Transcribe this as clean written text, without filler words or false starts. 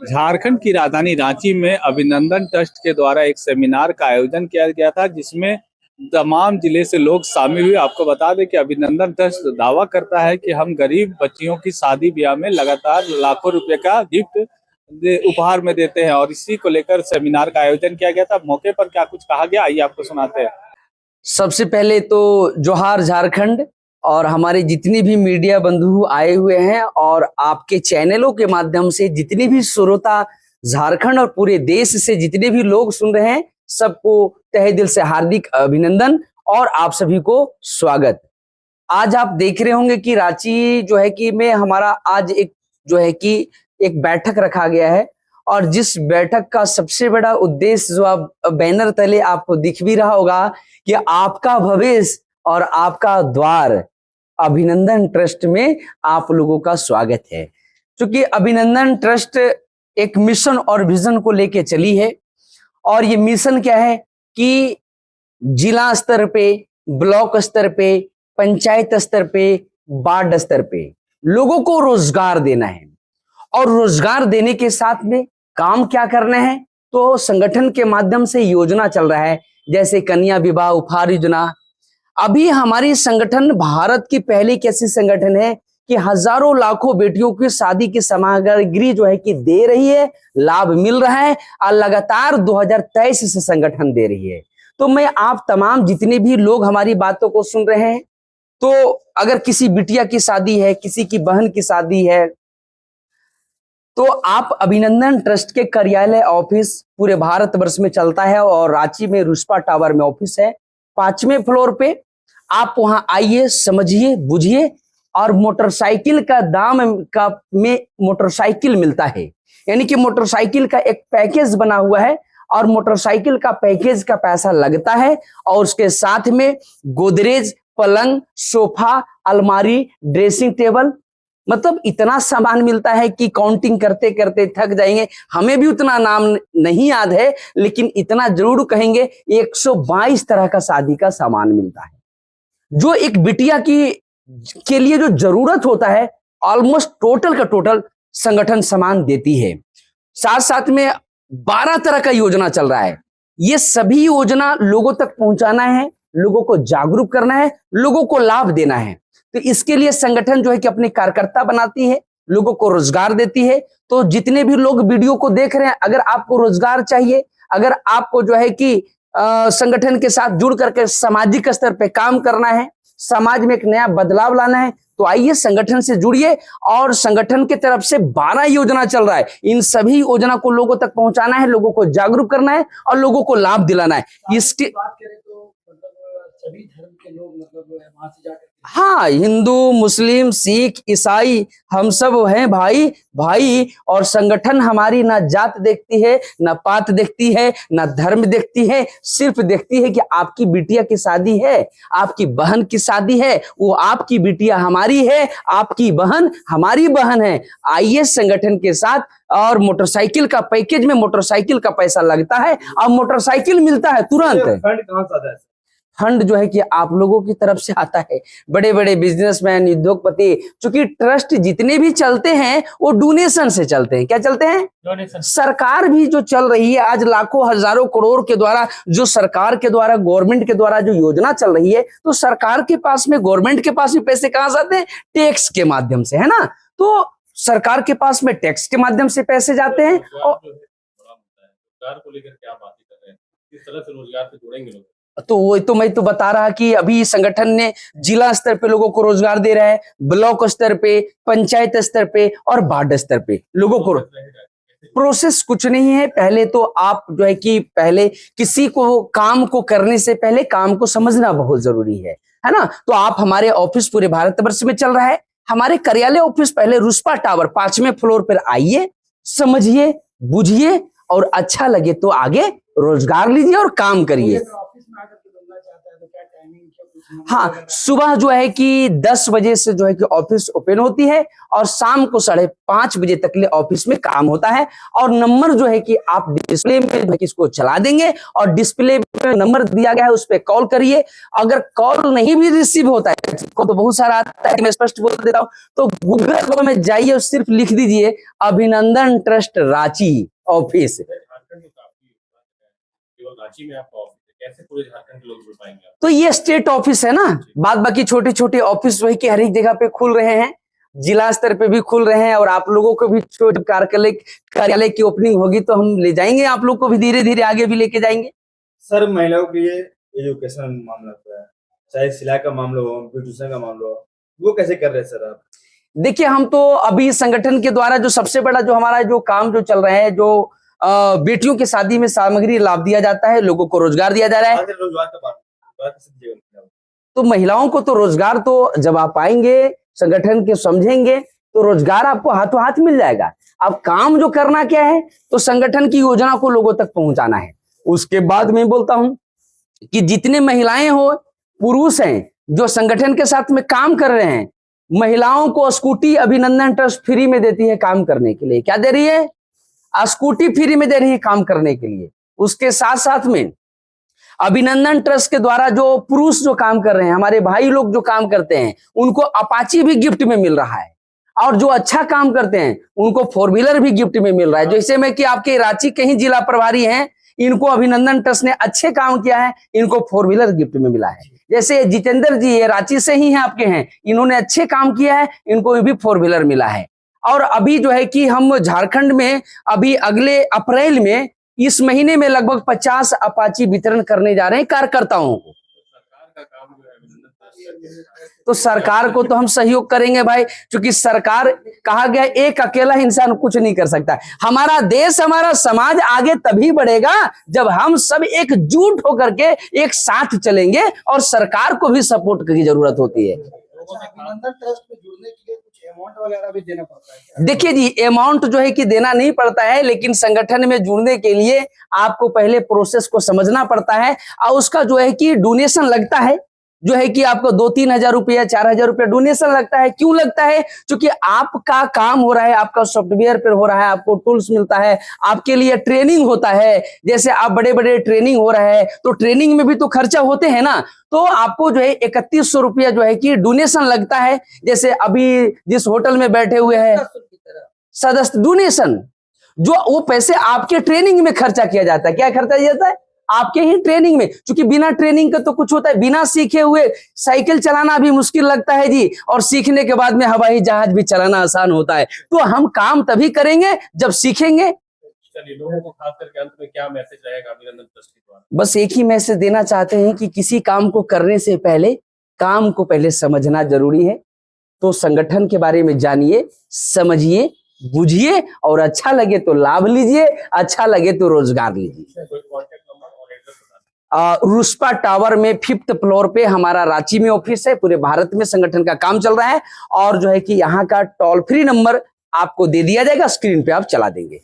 झारखंड की राजधानी रांची में अभिनंदन ट्रस्ट के द्वारा एक सेमिनार का आयोजन किया गया था, जिसमें तमाम जिले से लोग शामिल हुए। आपको बता दें कि अभिनंदन ट्रस्ट दावा करता है कि हम गरीब बच्चियों की शादी ब्याह में लगातार लाखों रुपए का गिफ्ट उपहार में देते हैं, और इसी को लेकर सेमिनार का आयोजन किया गया था। मौके पर क्या कुछ कहा गया, आइए आपको सुनाते हैं। सबसे पहले तो जोहार झारखंड, और हमारे जितने भी मीडिया बंधु आए हुए हैं और आपके चैनलों के माध्यम से जितने भी श्रोता झारखंड और पूरे देश से जितने भी लोग सुन रहे हैं, सबको तहे दिल से हार्दिक अभिनंदन और आप सभी को स्वागत। आज आप देख रहे होंगे कि रांची जो है कि में हमारा आज एक बैठक रखा गया है, और जिस बैठक का सबसे बड़ा उद्देश्य जो आप बैनर तले आपको दिख भी रहा होगा कि आपका भविष्य और आपका द्वार, अभिनंदन ट्रस्ट में आप लोगों का स्वागत है। क्योंकि अभिनंदन ट्रस्ट एक मिशन और विजन को लेके चली है, और ये मिशन क्या है कि जिला स्तर पे, ब्लॉक स्तर पे, पंचायत स्तर पे, वार्ड स्तर पे लोगों को रोजगार देना है। और रोजगार देने के साथ में काम क्या करना है, तो संगठन के माध्यम से योजना चल रहा है, जैसे कन्या विवाह उपहार योजना। अभी हमारी संगठन भारत की पहली ऐसी संगठन है कि हजारों लाखों बेटियों की शादी की सामग्री जो है कि दे रही है, लाभ मिल रहा है, और लगातार 2023 से संगठन दे रही है। तो मैं आप तमाम जितने भी लोग हमारी बातों को सुन रहे हैं, तो अगर किसी बिटिया की शादी है, किसी की बहन की शादी है, तो आप अभिनंदन ट्रस्ट के कार्यालय ऑफिस पूरे भारत वर्ष में चलता है, और रांची में रुस्पा टावर में ऑफिस है, 5वें फ्लोर पे। आप वहां आइए, समझिए, बुझिए, और मोटरसाइकिल का दाम का में मोटरसाइकिल मिलता है, यानी कि मोटरसाइकिल का एक पैकेज बना हुआ है, और मोटरसाइकिल का पैकेज का पैसा लगता है, और उसके साथ में गोदरेज, पलंग, सोफा, अलमारी, ड्रेसिंग टेबल, मतलब इतना सामान मिलता है कि काउंटिंग करते करते थक जाएंगे। हमें भी उतना नाम नहीं याद है, लेकिन इतना जरूर कहेंगे 122 तरह का शादी का सामान मिलता है, जो एक बिटिया के लिए जो जरूरत होता है, ऑलमोस्ट टोटल का टोटल संगठन सामान देती है। साथ साथ में 12 तरह का योजना चल रहा है। ये सभी योजना लोगों तक पहुंचाना है, लोगों को जागरूक करना है, लोगों को लाभ देना है। तो इसके लिए संगठन जो है कि अपने कार्यकर्ता बनाती है, लोगों को रोजगार देती है। तो जितने भी लोग वीडियो को देख रहे हैं, अगर आपको रोजगार चाहिए, अगर आपको जो है कि संगठन के साथ जुड़ करके सामाजिक स्तर पे काम करना है, समाज में एक नया बदलाव लाना है, तो आइए संगठन से जुड़िए। और संगठन की तरफ से 12 योजना चल रहा है, इन सभी योजना को लोगों तक पहुंचाना है, लोगों को जागरूक करना है और लोगों को लाभ दिलाना है। इसके बात करें तो मतलब सभी धर्म के लोग मतलब वहां से जाकर, हाँ, हिंदू, मुस्लिम, सिख, ईसाई, हम सब हैं भाई भाई। और संगठन हमारी ना जात देखती है, ना पात देखती है, ना धर्म देखती है, सिर्फ देखती है कि आपकी बिटिया की शादी है, आपकी बहन की शादी है, वो आपकी बिटिया हमारी है, आपकी बहन हमारी बहन है। आइए संगठन के साथ, और मोटरसाइकिल का पैकेज में मोटरसाइकिल का पैसा लगता है, और मोटरसाइकिल मिलता है तुरंत। फंड कहाँ से आता है? फंड जो है कि आप लोगों की तरफ से आता है, बड़े बड़े बिजनेसमैन, उद्योगपति। चूंकि ट्रस्ट जितने भी चलते हैं वो डोनेशन से चलते हैं। क्या चलते हैं? डोनेशन। सरकार भी जो चल रही है आज, लाखों हजारों करोड़ के द्वारा, जो सरकार के द्वारा, गवर्नमेंट के द्वारा जो योजना चल रही है, तो सरकार के पास में, गवर्नमेंट के पास भी पैसे कहां से आते हैं? टैक्स के माध्यम से, है ना। तो सरकार के पास में टैक्स के माध्यम से पैसे जाते हैं। और रोजगार को लेकर क्या बातें कर रहे हैं, किस तरह से रोजगार से जोड़ेंगे लोग? तो वही तो मैं तो बता रहा कि अभी संगठन ने जिला स्तर पे लोगों को रोजगार दे रहा है, ब्लॉक स्तर पे, पंचायत स्तर पे और वार्ड स्तर पे लोगों को। प्रोसेस कुछ नहीं है। पहले तो आप जो है कि पहले किसी को काम को करने से पहले काम को समझना बहुत जरूरी है ना। तो आप हमारे ऑफिस पूरे भारतवर्ष में चल रहा है। हमारे कार्यालय ऑफिस पहले रुस्पा टावर 5वें फ्लोर पर आइए, समझिए, बुझिए, और अच्छा लगे तो आगे रोजगार लीजिए और काम करिए। टाइमिंग क्या कुछ नंबर हाँ, वगैरह? सुबह जो है कि 10 बजे से जो है कि ऑफिस ओपन होती है और शाम को 5:30 बजे तक ले ऑफिस में काम होता है। और नंबर जो है कि आप डिस्प्ले में जो है कि इसको चला देंगे और डिस्प्ले में नंबर दिया गया है उस पर कॉल करिए। अगर कॉल नहीं भी रिसीव होता है तो बहुत सारा आता है, मैं स्पष्ट बोल देता हूँ, तो गूगल में जाइए और सिर्फ लिख दीजिए अभिनंदन ट्रस्ट रांची ऑफिस। झारखंड में काफी केवल रांची में आपका ऑफिस है, कैसे पूरे झारखंड के लोग जुड़ पाएंगे आप? तो ये स्टेट ऑफिस है ना, बाद बाकी छोटे छोटे ऑफिस वही के हर एक जगह पे खुल रहे हैं, जिला स्तर पे भी खुल रहे हैं। और आप लोगों को भी छोटे कार्यालय की ओपनिंग होगी तो हम ले जाएंगे, आप लोग को भी धीरे धीरे आगे भी लेके जाएंगे। सर, महिलाओं के लिए एजुकेशन मामला होता है, चाहे सिलाई का मामला हो, ब्यूटिशियन का मामला हो, वो कैसे कर रहे हैं सर आप? देखिए, हम तो अभी संगठन के द्वारा जो सबसे बड़ा जो हमारा जो काम जो चल रहा है, जो बेटियों की शादी में सामग्री लाभ दिया जाता है, लोगों को रोजगार दिया जा रहा है। रोजगार का बात, रोजगार कैसे दिया? तो महिलाओं को तो रोजगार, तो जब आप आएंगे संगठन के समझेंगे तो रोजगार आपको हाथों हाथ मिल जाएगा। अब काम जो करना क्या है, तो संगठन की योजना को लोगों तक पहुंचाना है। उसके बाद मैं बोलता हूं कि जितने महिलाएं हो, पुरुष हैं जो संगठन के साथ में काम कर रहे हैं, महिलाओं को स्कूटी अभिनंदन ट्रस्ट फ्री में देती है काम करने के लिए। क्या दे रही है? स्कूटी फ्री में दे रही है काम करने के लिए। उसके साथ साथ में अभिनंदन ट्रस्ट के द्वारा जो पुरुष जो काम कर रहे हैं, हमारे भाई लोग जो काम करते हैं, उनको अपाची भी गिफ्ट में मिल रहा है। और जो अच्छा काम करते हैं उनको 4 व्हीलर भी गिफ्ट में मिल रहा है। जैसे में कि आपके रांची के ही जिला प्रभारी हैं, इनको अभिनंदन ट्रस्ट ने अच्छे काम किया है, इनको 4 व्हीलर गिफ्ट में मिला है। जैसे जितेंद्र जी, ये रांची से ही हैं आपके हैं, इन्होंने अच्छे काम किया है, इनको भी 4 व्हीलर मिला है। और अभी जो है कि हम झारखंड में अभी अगले अप्रैल में, इस महीने में लगभग 50 अपाची वितरण करने जा रहे हैं कार्यकर्ताओं को। सरकार का काम जो है अभिनंदन ट्रस्ट तो सरकार को तो हम सहयोग करेंगे भाई, क्योंकि सरकार, कहा गया एक अकेला इंसान कुछ नहीं कर सकता। हमारा देश, हमारा समाज आगे तभी बढ़ेगा जब हम सब एकजुट होकर के एक साथ चलेंगे, और सरकार को भी सपोर्ट की जरूरत होती है। अभिनंदन ट्रस्ट में जुड़ने के लिए कुछ अमाउंट वगैरह भी देना पड़ता है क्या? देखिए जी, अमाउंट जो है कि देना नहीं पड़ता है, लेकिन संगठन में जुड़ने के लिए आपको पहले प्रोसेस को समझना पड़ता है। और उसका जो है कि डोनेशन लगता है, जो है कि आपको 2-3 हजार रुपया, 4 हजार रुपया डोनेशन लगता है। क्यों लगता है? क्योंकि आपका काम हो रहा है, आपका सॉफ्टवेयर पर हो रहा है, आपको टूल्स मिलता है, आपके लिए ट्रेनिंग होता है। जैसे आप बड़े बड़े ट्रेनिंग हो रहा है तो ट्रेनिंग में भी तो खर्चा होते हैं ना, तो आपको जो है 3100 रुपया जो है कि डोनेशन लगता है। जैसे अभी जिस होटल में बैठे हुए हैं, सदस्य डोनेशन, जो वो पैसे आपके ट्रेनिंग में खर्चा किया जाता है। क्या खर्चा किया जाता है? आपके ही ट्रेनिंग में। क्योंकि बिना ट्रेनिंग का तो कुछ होता है, बिना सीखे हुए साइकिल चलाना भी मुश्किल लगता है जी, और सीखने के बाद में हवाई जहाज भी चलाना आसान होता है। तो हम काम तभी करेंगे जब सीखेंगे। चलिए, लोगों को खास करके अंत में क्या मैसेज रहेगा अभिनंदन ट्रस्ट के द्वारा? बस एक ही मैसेज देना चाहते हैं कि किसी काम को करने से पहले काम को पहले समझना जरूरी है। तो संगठन के बारे में जानिए, समझिए, बुझिए, और अच्छा लगे तो लाभ लीजिए, अच्छा लगे तो रोजगार लीजिए। कोई कॉन्टैक्ट नंबर और एड्रेस बता दें। रुस्पा टावर में 5th फ्लोर पे हमारा रांची में ऑफिस है। पूरे भारत में संगठन का काम चल रहा है, और जो है कि यहाँ का टोल फ्री नंबर आपको दे दिया जाएगा, स्क्रीन पे आप चला देंगे।